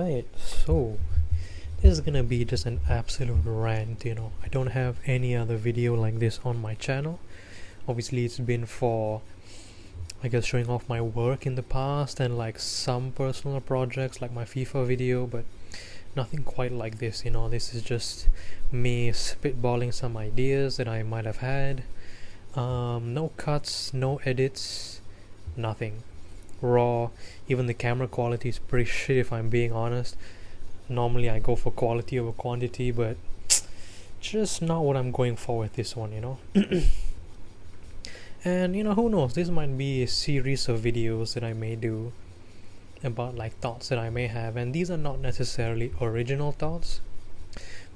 Alright, so this is gonna be just an absolute rant, I don't have any other video like this on my channel. Obviously, it's been for, I guess, showing off my work in the past and like some personal projects like my FIFA video, but nothing quite like this, This is just me spitballing some ideas that I might have had. No cuts, no edits, nothing. Raw. Even the camera quality is pretty shit if I'm being honest. Normally I go for quality over quantity, but just not what I'm going for with this one, And who knows, this might be a series of videos that I may do about like thoughts that I may have, and these are not necessarily original thoughts,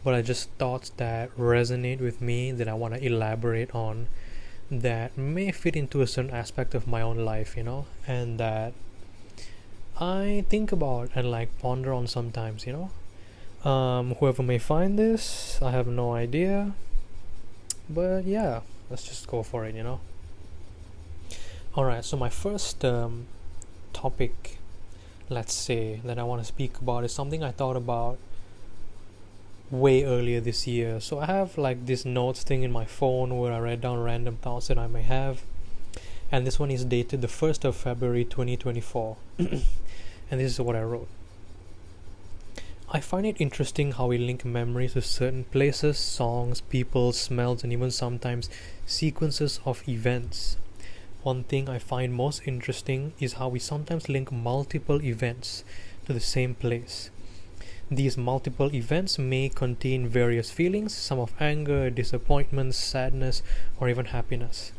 but are just thoughts that resonate with me that I want to elaborate on, that may fit into a certain aspect of my own life, and that I think about and like ponder on sometimes, Whoever may find this, I have no idea, but yeah, let's just go for it, Alright, so my first topic, let's say, that I want to speak about is something I thought about way earlier this year. So I have like this notes thing in my phone where I write down random thoughts that I may have, and this one is dated the 1st of February 2024. And this is what I wrote. I find it interesting how we link memories to certain places, songs, people, smells, and even sometimes sequences of events. One thing I find most interesting is how we sometimes link multiple events to the same place. These multiple events may contain various feelings, some of anger, disappointment, sadness, or even happiness.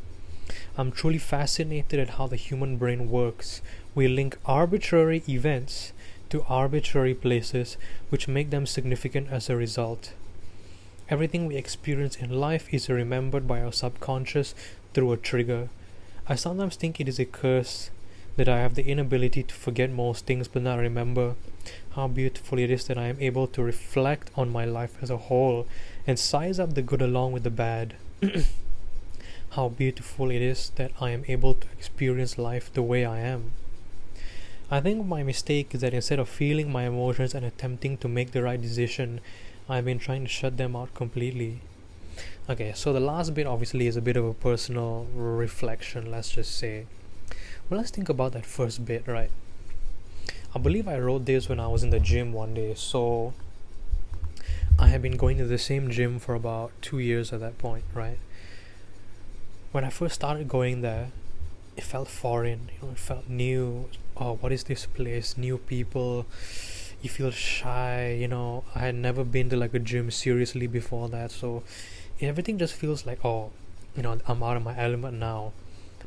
I'm truly fascinated at how the human brain works. We link arbitrary events to arbitrary places, which make them significant as a result. Everything we experience in life is remembered by our subconscious through a trigger. I sometimes think it is a curse that I have the inability to forget most things but not remember. How beautiful it is that I am able to reflect on my life as a whole and size up the good along with the bad. How beautiful it is that I am able to experience life the way I am. I think my mistake is that instead of feeling my emotions and attempting to make the right decision, I've been trying to shut them out completely. Okay, so the last bit obviously is a bit of a personal reflection, let's just say. Well, let's think about that first bit, right? I believe I wrote this when I was in the gym one day. So I had been going to the same gym for about 2 years at that point, right? When I first started going there, it felt foreign, it felt new. Oh, what is this place? New people. You feel shy, I had never been to like a gym seriously before that, so everything just feels like, I'm out of my element now.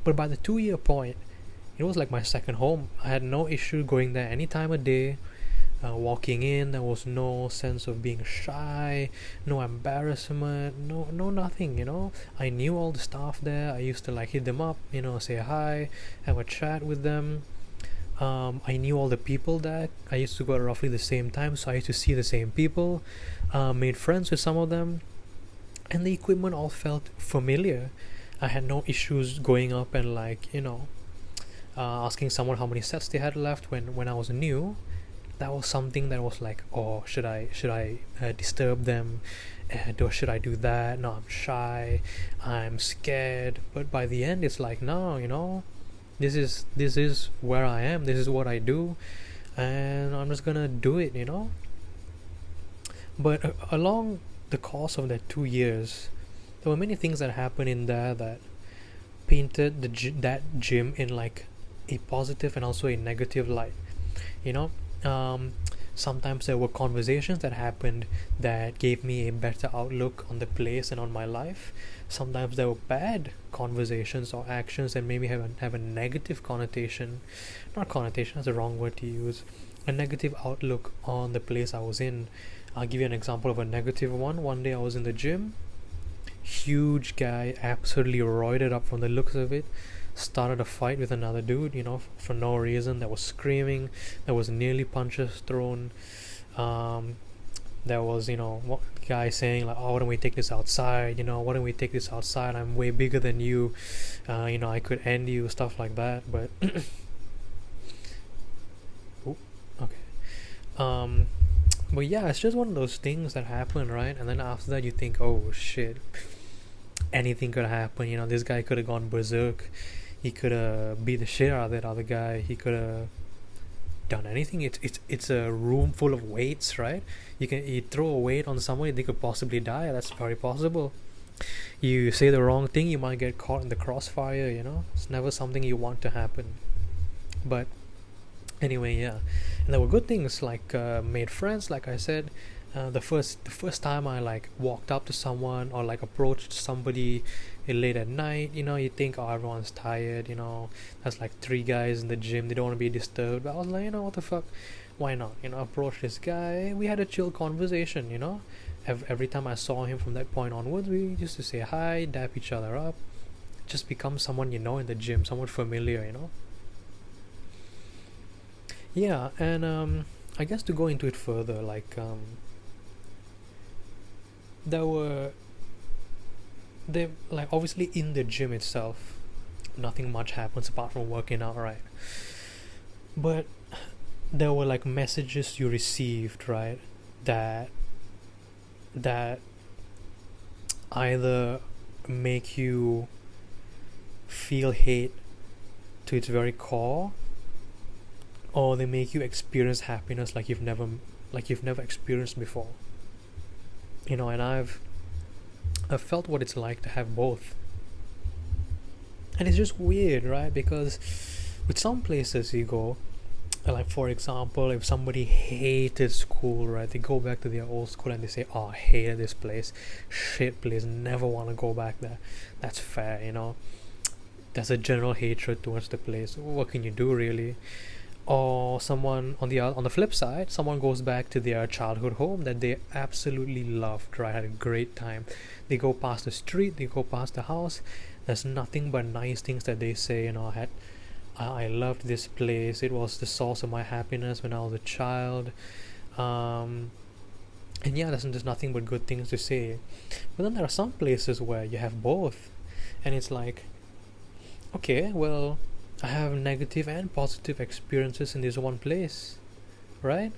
But by the 2 year point, it was like my second home. I had no issue going there any time of day. Walking in, there was no sense of being shy, no embarrassment, no nothing, I knew all the staff there. I used to like hit them up, say hi, have a chat with them. I knew all the people there. I used to go at roughly the same time, so I used to see the same people, made friends with some of them, and the equipment all felt familiar. I had no issues going up and asking someone how many sets they had left when I was new. That was something that was like, oh, should I disturb them? Should I do that? No, I'm shy, I'm scared. But by the end, it's like, no, this is where I am. This is what I do, and I'm just gonna do it, But along the course of that 2 years, there were many things that happened in there that painted that gym in like a positive and also a negative light. Sometimes there were conversations that happened that gave me a better outlook on the place and on my life. Sometimes there were bad conversations or actions that maybe have a negative connotation. Not connotation, that's the wrong word to use. A negative outlook on the place I was in. I'll give you an example of a negative one. One day I was in the gym. Huge guy, absolutely roided up from the looks of it, started a fight with another dude, for no reason. There was screaming, there was nearly punches thrown. There was, one guy saying like, oh, why don't we take this outside? Why don't we take this outside? I'm way bigger than you. I could end you, stuff like that. But Ooh, okay. um but yeah, it's just one of those things that happen, right? And then after that you think, oh shit, anything could happen. This guy could have gone berserk. He could have beat the shit out of that other guy. He could have done anything. It's a room full of weights, right? You throw a weight on someone, they could possibly die. That's very possible. You say the wrong thing, you might get caught in the crossfire. It's never something you want to happen. But anyway, yeah. And there were good things, like made friends, like I said. The first time I like walked up to someone or like approached somebody late at night, you think, oh, everyone's tired, there's like three guys in the gym, they don't want to be disturbed. But I was like, what the fuck, why not, approach this guy. We had a chill conversation. Every time I saw him from that point onwards, we used to say hi, dap each other up, just become someone in the gym, someone familiar. Yeah. And I guess to go into it further, like there were they like obviously in the gym itself nothing much happens apart from working out, right? But there were like messages you received, right, that either make you feel hate to its very core, or they make you experience happiness like you've never experienced before. And I've felt what it's like to have both. And it's just weird, right? Because with some places you go, like for example, if somebody hated school, right, they go back to their old school and they say, oh, I hated this place, shit place, never want to go back there. That's fair. There's a general hatred towards the place. What can you do, really? Or someone on the flip side, someone goes back to their childhood home that they absolutely loved, right, had a great time. They go past the street, they go past the house, there's nothing but nice things that they say. I loved this place, it was the source of my happiness when I was a child. And yeah, there's nothing but good things to say. But then there are some places where you have both, and it's like, okay, well, I have negative and positive experiences in this one place, right?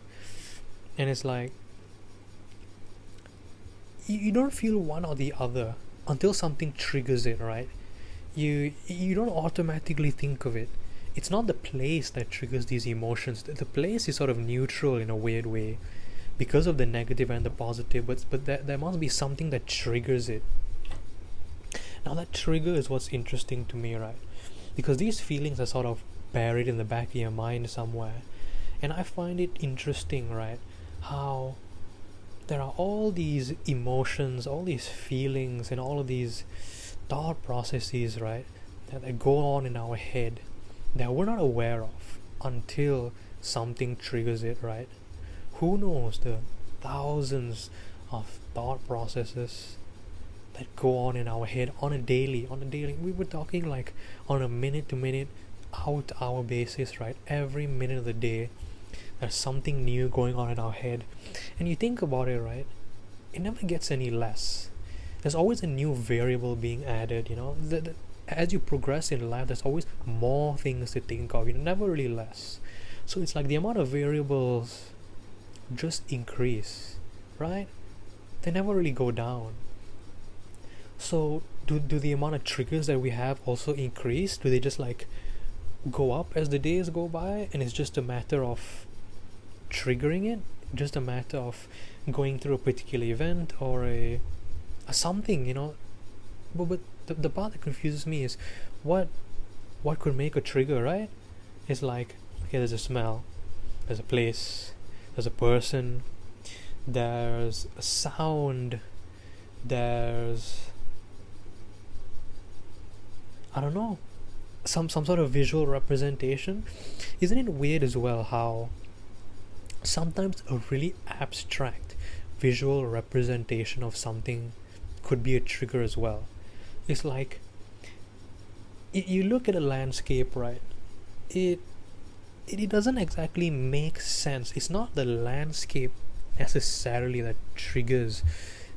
And it's like you don't feel one or the other until something triggers it, right? You don't automatically think of it. It's not the place that triggers these emotions. The place is sort of neutral in a weird way because of the negative and the positive, but there must be something that triggers it. Now that trigger is what's interesting to me, right? Because these feelings are sort of buried in the back of your mind somewhere. And I find it interesting, right, how there are all these emotions, all these feelings, and all of these thought processes, right, that go on in our head that we're not aware of until something triggers it, right? Who knows the thousands of thought processes that go on in our head on a daily, we were talking like on a minute to minute, hour to hour basis, right? Every minute of the day there's something new going on in our head. And you think about it, right, it never gets any less. There's always a new variable being added. As you progress in life, there's always more things to think of, never really less. So it's like the amount of variables just increase, right? They never really go down. So do the amount of triggers that we have also increase? Do they just like go up as the days go by, and it's just a matter of triggering it, just a matter of going through a particular event or a something, but the part that confuses me is what could make a trigger, right? It's like, okay, there's a smell, there's a place, there's a person, there's a sound, there's, I don't know, some sort of visual representation. Isn't it weird as well how sometimes a really abstract visual representation of something could be a trigger as well? It's like you look at a landscape, right? It doesn't exactly make sense. It's not the landscape necessarily that triggers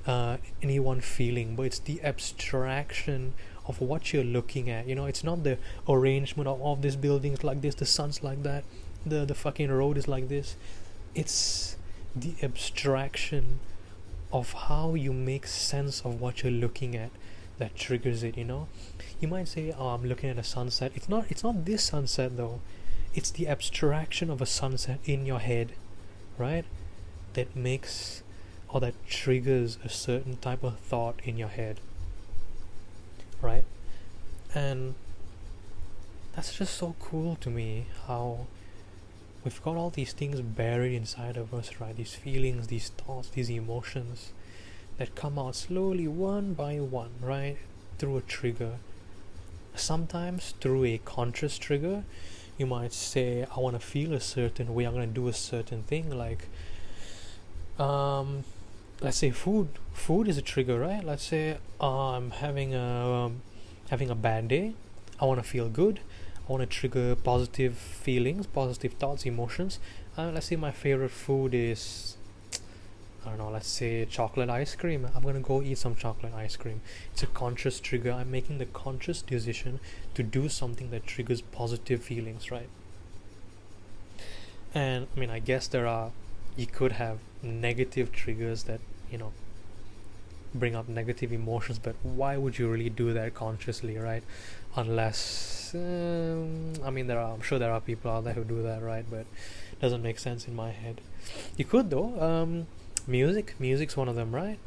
any one feeling, but it's the abstraction of what you're looking at. It's not the arrangement of this building's like this, the sun's like that, the fucking road is like this. it's the abstraction of how you make sense of what you're looking at that triggers it, you know. You might say, oh, I'm looking at a sunset. It's not this sunset though. It's the abstraction of a sunset in your head, right? That makes or that triggers a certain type of thought in your head, right? And that's just so cool to me, how we've got all these things buried inside of us, right? These feelings, these thoughts, these emotions that come out slowly one by one, right? Through a trigger. Sometimes through a conscious trigger. You might say, I want to feel a certain way, I'm going to do a certain thing, like let's say food is a trigger, right? Let's say I'm having a bad day, I want to feel good, I want to trigger positive feelings, positive thoughts, emotions. Let's say my favorite food is, I don't know, let's say chocolate ice cream. I'm gonna go eat some chocolate ice cream. It's a conscious trigger. I'm making the conscious decision to do something that triggers positive feelings, right? And I mean, I guess you could have negative triggers that, you know, bring up negative emotions, but why would you really do that consciously, right? Unless, I mean, I'm sure there are people out there who do that, right? But it doesn't make sense in my head. You could though. Music's one of them, right?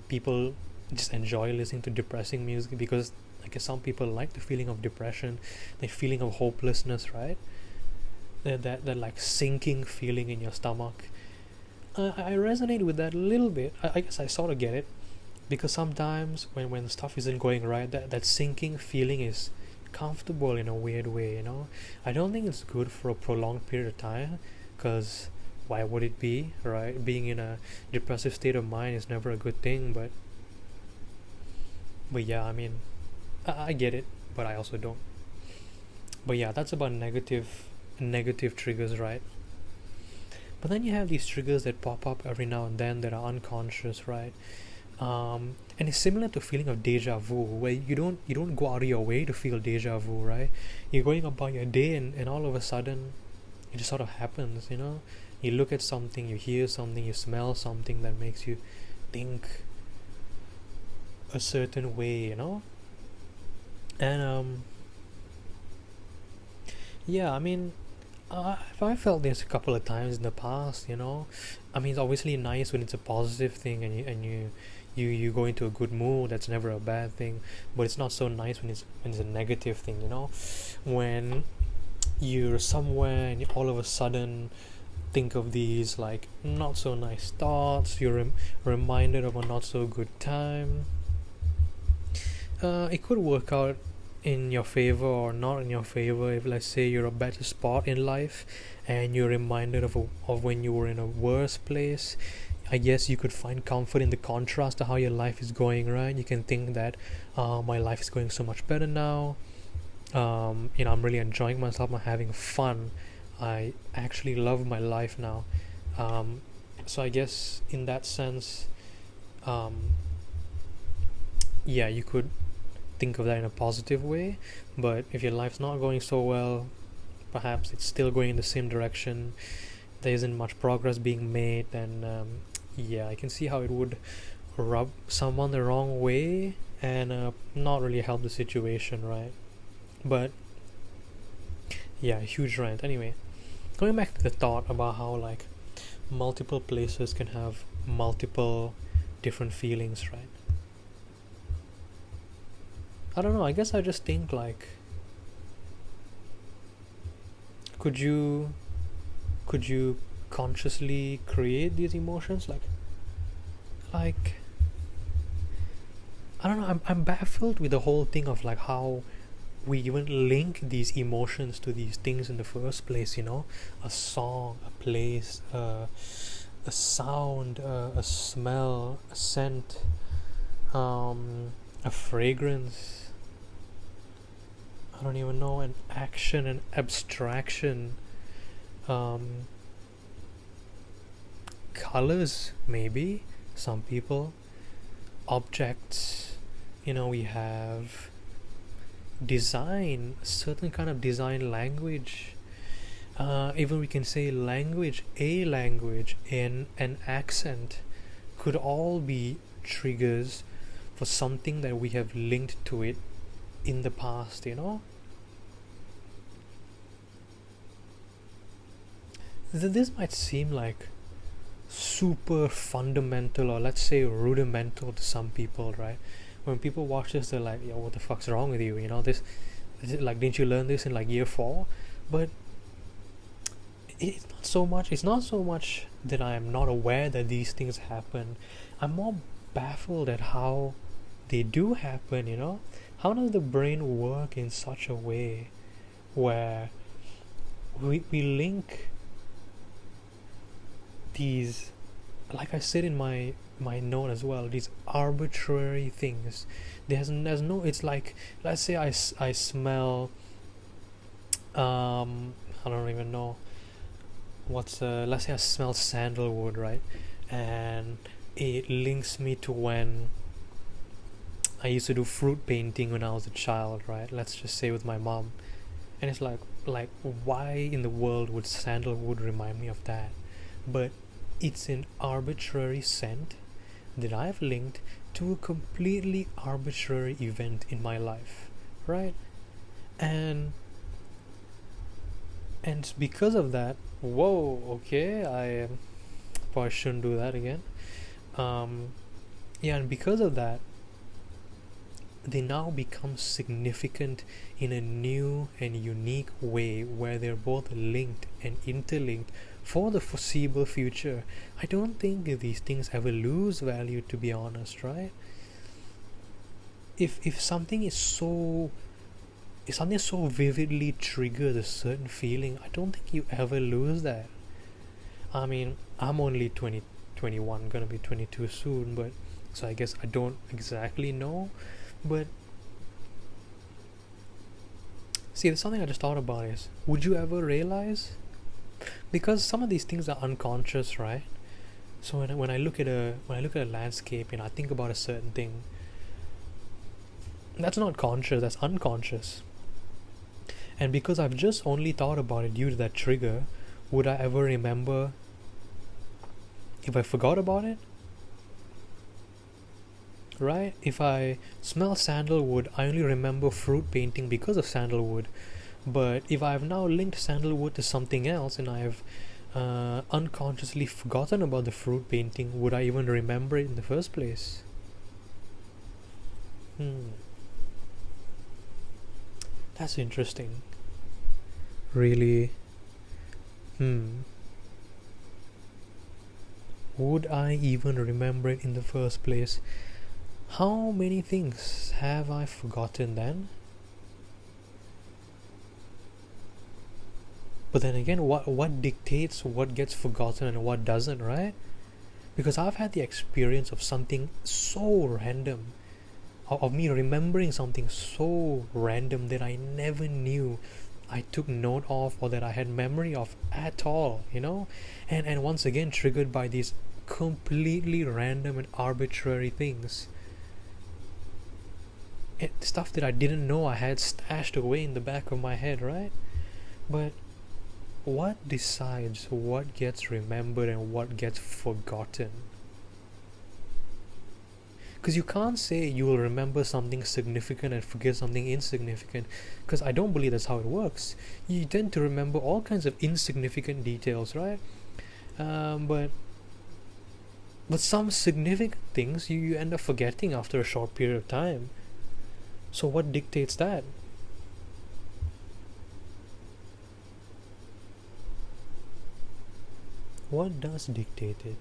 People just enjoy listening to depressing music because I guess some people like the feeling of depression, the feeling of hopelessness, right? That like sinking feeling in your stomach. I resonate with that a little bit. I guess I sort of get it, because sometimes when stuff isn't going right, that sinking feeling is comfortable in a weird way, you know. I don't think it's good for a prolonged period of time, because why would it be, right? Being in a depressive state of mind is never a good thing, but yeah, I mean, I get it, but I also don't. But yeah, that's about negative triggers, right? But then you have these triggers that pop up every now and then that are unconscious, right? And it's similar to feeling of deja vu, where you don't go out of your way to feel deja vu, right? You're going about your day, and all of a sudden it just sort of happens, you know. You look at something, you hear something, you smell something that makes you think a certain way, you know. And yeah, I mean, I felt this a couple of times in the past, you know. I mean, it's obviously nice when it's a positive thing, and you go into a good mood. That's never a bad thing. But it's not so nice when it's a negative thing, you know. When you're somewhere and all of a sudden think of these like not so nice thoughts, you're reminded of a not so good time. It could work out in your favor or not in your favor. If, let's say, you're a better spot in life and you're reminded of when you were in a worse place, I guess you could find comfort in the contrast to how your life is going, right? You can think that my life is going so much better now. You know, I'm really enjoying myself, I'm having fun, I actually love my life now. So I guess in that sense, yeah, you could think of that in a positive way. But if your life's not going so well, perhaps it's still going in the same direction, there isn't much progress being made, then yeah, I can see how it would rub someone the wrong way and not really help the situation, right? But yeah, huge rant. Anyway, going back to the thought about how like multiple places can have multiple different feelings, right? I don't know, I guess I just think like, could you consciously create these emotions? Like I don't know, I'm baffled with the whole thing of like how we even link these emotions to these things in the first place, you know. A song, a place, a sound, a smell, a scent, a fragrance, I don't even know, an action, an abstraction, colors, maybe, some people, objects, you know. We have design, certain kind of design language. Even we can say language, a language, and an accent could all be triggers for something that we have linked to it in the past, you know? This might seem like super fundamental, or let's say rudimental to some people, right? When people watch this, they're like, yo, what the fuck's wrong with you? You know, like, didn't you learn this in like year 4? But it's not so much that I am not aware that these things happen. I'm more baffled at how they do happen, you know? How does the brain work in such a way where we link these, like I said in my note as well, these arbitrary things. There's no, it's like, let's say I smell, I don't even know what's let's say I smell sandalwood, right? And it links me to when I used to do fruit painting when I was a child, right? Let's just say with my mom. And it's like why in the world would sandalwood remind me of that? But it's an arbitrary scent that I've linked to a completely arbitrary event in my life, right? And because of that, whoa, okay, I probably shouldn't do that again. um yeah, and because of that, they now become significant in a new and unique way where they're both linked and interlinked for the foreseeable future. I don't think these things ever lose value, to be honest, right? If something is so, if something so vividly triggers a certain feeling, I don't think you ever lose that. I mean, I'm only 20, 21, gonna be 22 soon, but so I guess I don't exactly know. But see, there's something I just thought about is, would you ever realize? Because some of these things are unconscious, right? So when I look at a landscape and I think about a certain thing, that's not conscious, that's unconscious. And because I've just only thought about it due to that trigger, would I ever remember if I forgot about it? Right? If I smell sandalwood, I only remember fruit painting because of sandalwood. But if I've now linked sandalwood to something else and I've unconsciously forgotten about the fruit painting, would I even remember it in the first place? That's interesting. Really? Would I even remember it in the first place? How many things have I forgotten then? But then again, what dictates what gets forgotten and what doesn't, right? Because I've had the experience of something so random, of me remembering something so random that I never knew I took note of or that I had memory of at all, you know? And once again triggered by these completely random and arbitrary things. Stuff that I didn't know I had stashed away in the back of my head, right? But what decides what gets remembered and what gets forgotten? Because you can't say you will remember something significant and forget something insignificant, because I don't believe that's how it works. You tend to remember all kinds of insignificant details, right? But some significant things you end up forgetting after a short period of time. So what dictates that? What does dictate it?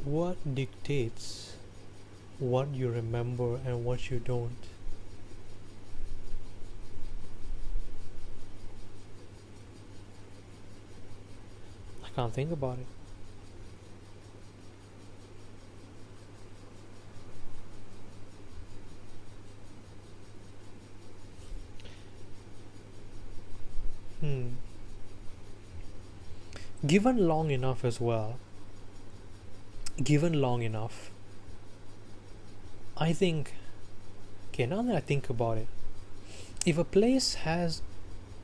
What dictates what you remember and what you don't? I can't think about it. Given long enough as well, given long enough, I think, okay, now that I think about it, if a place has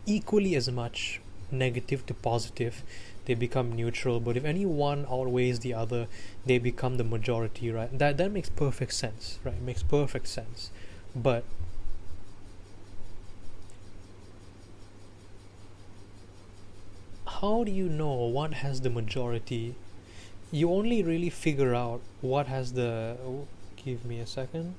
equally as much negative to positive, they become neutral. But if any one outweighs the other, they become the majority, right? That makes perfect sense, right? It makes perfect sense. But how do you know what has the majority? You only really figure out what has the. Oh, give me a second.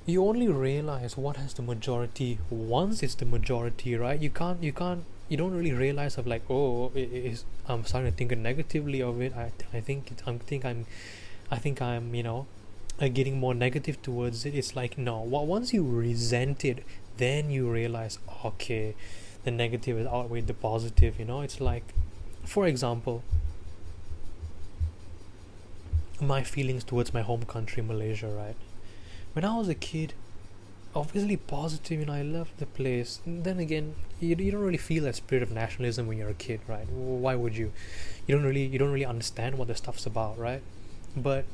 You only realize what has the majority once it's the majority, right? You don't really realize of like, oh, I'm starting to think negatively of it. I think I think I'm getting more negative towards it. It's like, no, once you resent it, then you realize, okay, the negative is outweighed the positive. It's like, for example, my feelings towards my home country, Malaysia, right? When I was a kid, obviously positive, I loved the place. And then again, you don't really feel that spirit of nationalism when you're a kid, right? Why would you? You don't really understand what the stuff's about, right? But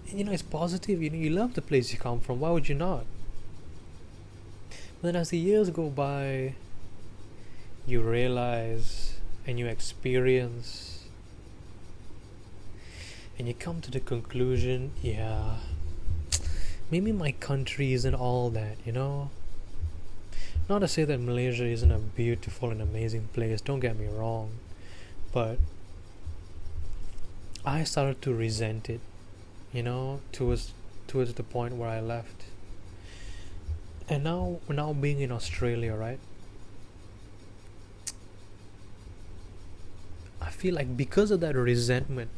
it's positive. You love the place you come from. Why would you not? But then as the years go by, you realize and you experience, and you come to the conclusion, yeah, maybe my country isn't all that, Not to say that Malaysia isn't a beautiful and amazing place, don't get me wrong, but I started to resent it, towards the point where I left. And now being in Australia, right? I feel like because of that resentment,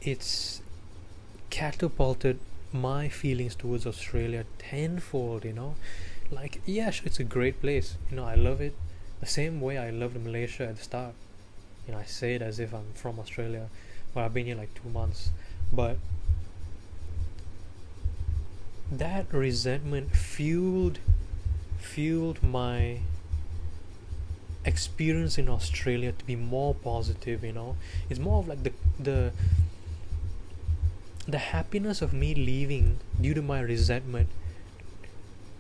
it's catapulted my feelings towards Australia tenfold, Like, yeah, sure, it's a great place, I love it the same way I loved Malaysia at the start. I say it as if I'm from Australia, but I've been here like 2 months. But that resentment fueled my experience in Australia to be more positive. It's more of like the happiness of me leaving due to my resentment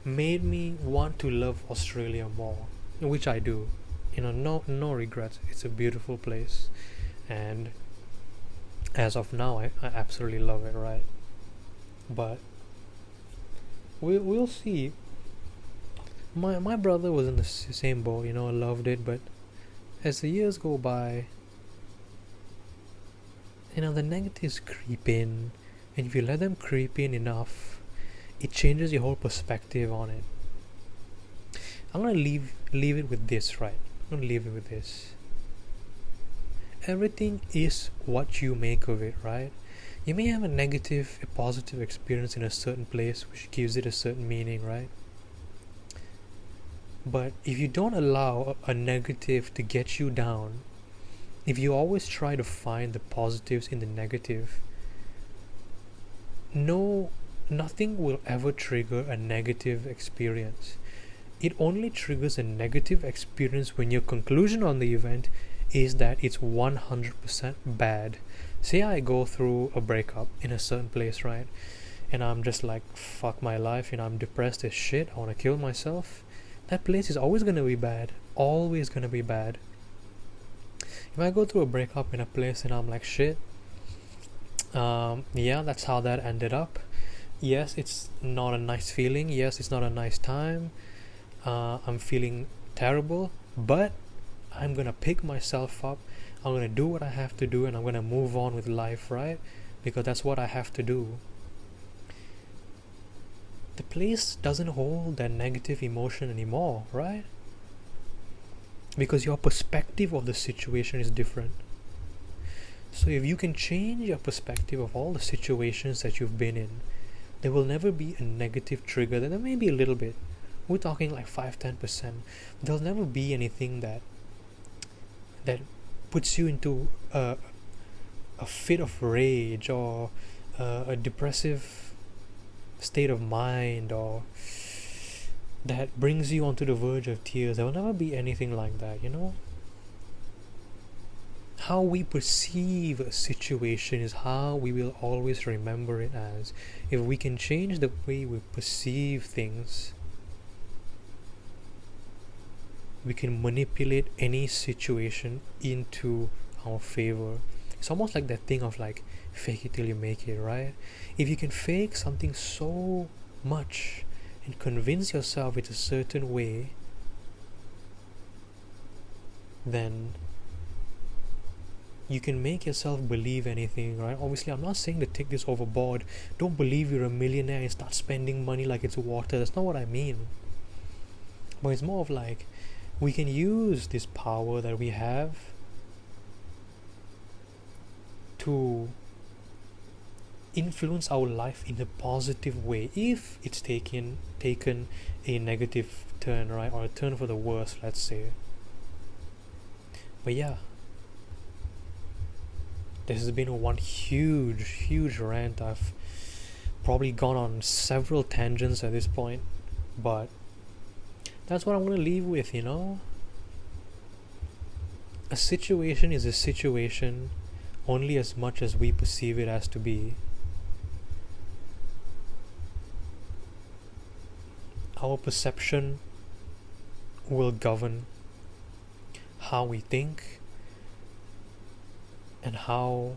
made me want to love Australia more, which I do. No regrets. It's a beautiful place, and as of now, I absolutely love it, right? But we'll see. My brother was in the same boat, loved it, but as the years go by, the negatives creep in, and if you let them creep in enough, it changes your whole perspective on it. I'm gonna leave it with this, right? I'm gonna leave it with this. Everything is what you make of it, right? You may have a positive experience in a certain place, which gives it a certain meaning, right? But if you don't allow a negative to get you down, if you always try to find the positives in the negative, nothing will ever trigger a negative experience. It only triggers a negative experience when your conclusion on the event is that it's 100% bad. Say I go through a breakup in a certain place, right? And I'm just like, fuck my life, I'm depressed as shit, I want to kill myself. That place is always going to be bad. Always going to be bad. If I go through a breakup in a place and I'm like, shit, yeah, that's how that ended up. Yes, it's not a nice feeling. Yes, it's not a nice time. I'm feeling terrible, but I'm gonna pick myself up. I'm gonna do what I have to do, and I'm gonna move on with life, right? Because that's what I have to do. The place doesn't hold that negative emotion anymore, right? Because your perspective of the situation is different. So if you can change your perspective of all the situations that you've been in, there will never be a negative trigger. There may be a little bit. We're talking like 5-10%. There'll never be anything that puts you into a fit of rage or a depressive state of mind or that brings you onto the verge of tears. There will never be anything like that, you know? How we perceive a situation is how we will always remember it as. If we can change the way we perceive things, we can manipulate any situation into our favor. It's almost like that thing of like fake it till you make it, right? If you can fake something so much and convince yourself it's a certain way, then you can make yourself believe anything, right? Obviously, I'm not saying to take this overboard. Don't believe you're a millionaire and start spending money like it's water. That's not what I mean. But it's more of like, we can use this power that we have to influence our life in a positive way if it's taken a negative turn, right? Or a turn for the worse, let's say. But yeah, this has been one huge rant. I've probably gone on several tangents at this point, but that's what I'm going to leave with, you know? A situation is a situation only as much as we perceive it as to be. Our perception will govern how we think and how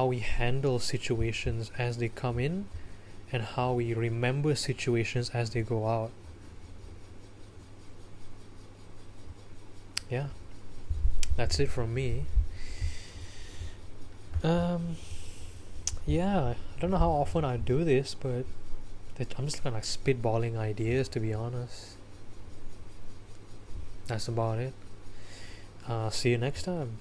we handle situations as they come in, and how we remember situations as they go out. Yeah, that's it from me. Yeah, I don't know how often I do this, but I'm just kind of spitballing ideas, to be honest. That's about it. See you next time.